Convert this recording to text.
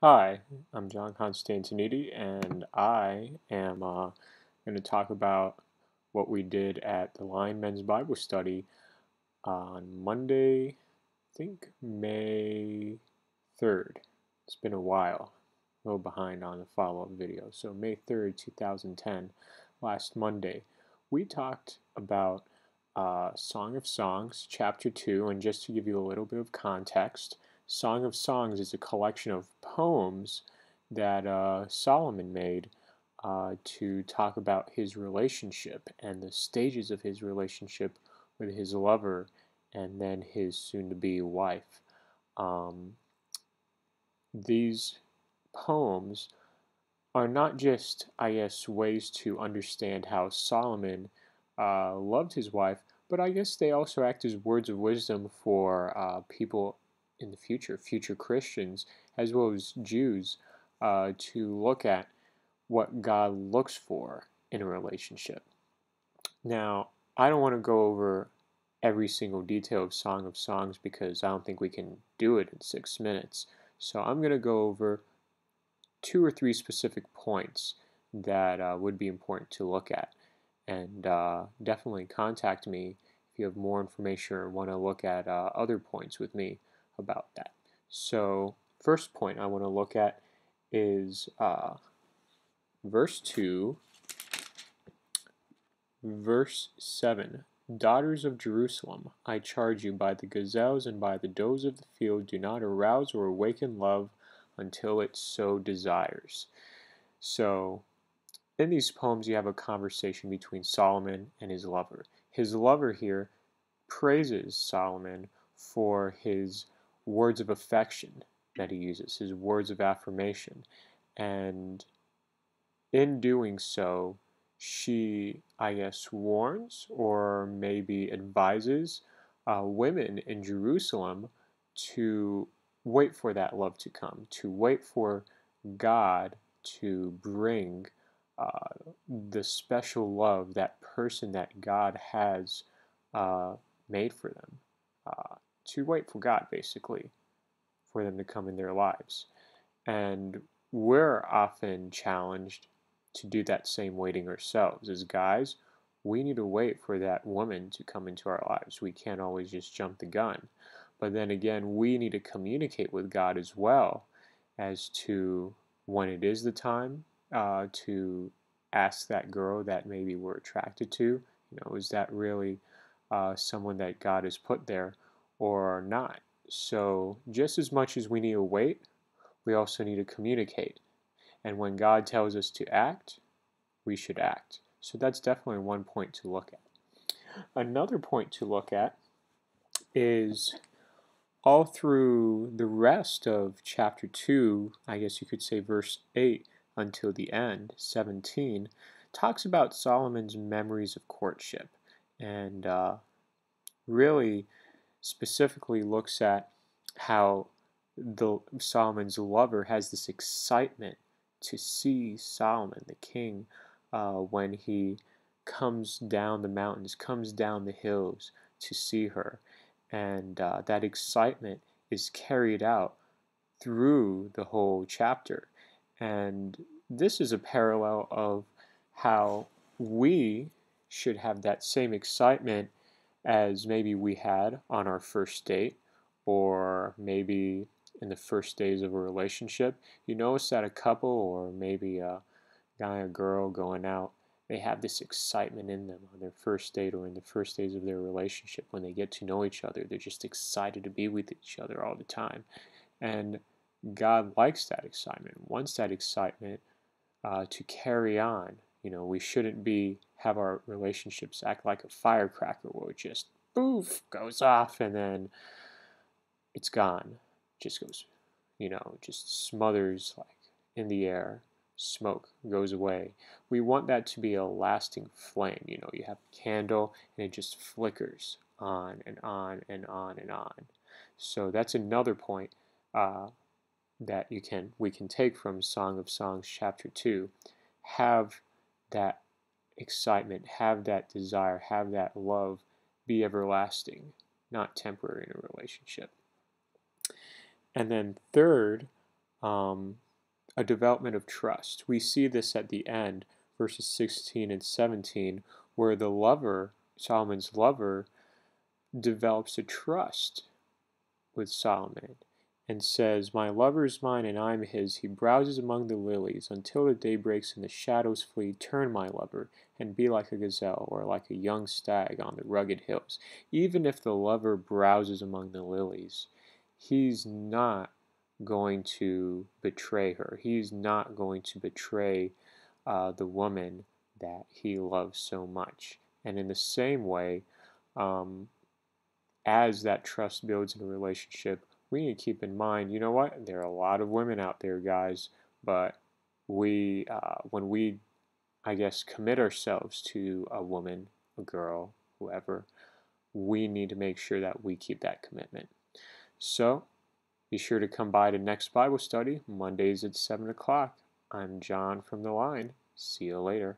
Hi, I'm John Constantinidi, and I am going to talk about what we did at the Lion Men's Bible Study on Monday, I think May 3rd. It's been a while, a little behind on the follow-up video. So May 3rd, 2010, last Monday, we talked about Song of Songs, Chapter 2, and just to give you a little bit of context, Song of Songs is a collection of poems that Solomon made to talk about his relationship and the stages of his relationship with his lover and then his soon-to-be wife. Um, these poems are not just, I guess, ways to understand how Solomon loved his wife, but I guess they also act as words of wisdom for people in the future Christians, as well as Jews, to look at what God looks for in a relationship. Now, I don't want to go over every single detail of Song of Songs because I don't think we can do it in 6 minutes. So I'm going to go over two or three specific points that would be important to look at. And definitely contact me if you have more information or want to look at other points with me about that. So, first point I want to look at is verse 2, verse 7. Daughters of Jerusalem, I charge you by the gazelles and by the does of the field, do not arouse or awaken love until it so desires. So, in these poems, you have a conversation between Solomon and his lover. His lover here praises Solomon for his words of affection that he uses, his words of affirmation. And in doing so, she, I guess, warns or maybe advises women in Jerusalem to wait for that love to come, to wait for God to bring the special love, that person that God has uh, made for them, to wait for God, basically, for them to come in their lives. And we're often challenged to do that same waiting ourselves. As guys, we need to wait for that woman to come into our lives. We can't always just jump the gun. But then again, we need to communicate with God as well as to when it is the time to ask that girl that maybe we're attracted to, is that really someone that God has put there or not? So, just as much as we need to wait, we also need to communicate. And when God tells us to act, we should act. So that's definitely one point to look at. Another point to look at is all through the rest of chapter 2, I guess you could say verse 8 until the end, 17, talks about Solomon's memories of courtship and really specifically looks at how Solomon's lover has this excitement to see Solomon, the king, when he comes down the mountains, comes down the hills to see her. And that excitement is carried out through the whole chapter. And this is a parallel of how we should have that same excitement as maybe we had on our first date, or maybe in the first days of a relationship. You notice that a couple, or maybe a guy and girl going out, they have this excitement in them on their first date or in the first days of their relationship. When they get to know each other, they're just excited to be with each other all the time. And God likes that excitement, wants that excitement to carry on. We shouldn't have our relationships act like a firecracker where it just poof goes off and then it's gone. Just goes, just smothers like in the air. Smoke goes away. We want that to be a lasting flame. You have a candle and it just flickers on and on and on and on. So that's another point that we can take from Song of Songs chapter 2. Have that excitement, have that desire, have that love be everlasting, not temporary in a relationship. And then third, um, a development of trust. We see this at the end, verses 16 and 17, where the lover, Solomon's lover, develops a trust with Solomon and says, "My lover is mine and I am his. He browses among the lilies until the day breaks and the shadows flee. Turn, my lover, and be like a gazelle or like a young stag on the rugged hills." Even if the lover browses among the lilies, he's not going to betray her. He's not going to betray the woman that he loves so much. And in the same way, um, as that trust builds in a relationship, we need to keep in mind, you know what? There are a lot of women out there, guys, but when we, I guess, commit ourselves to a woman, a girl, whoever, we need to make sure that we keep that commitment. So, be sure to come by to next Bible study, Mondays at 7 o'clock. I'm John from the line. See you later.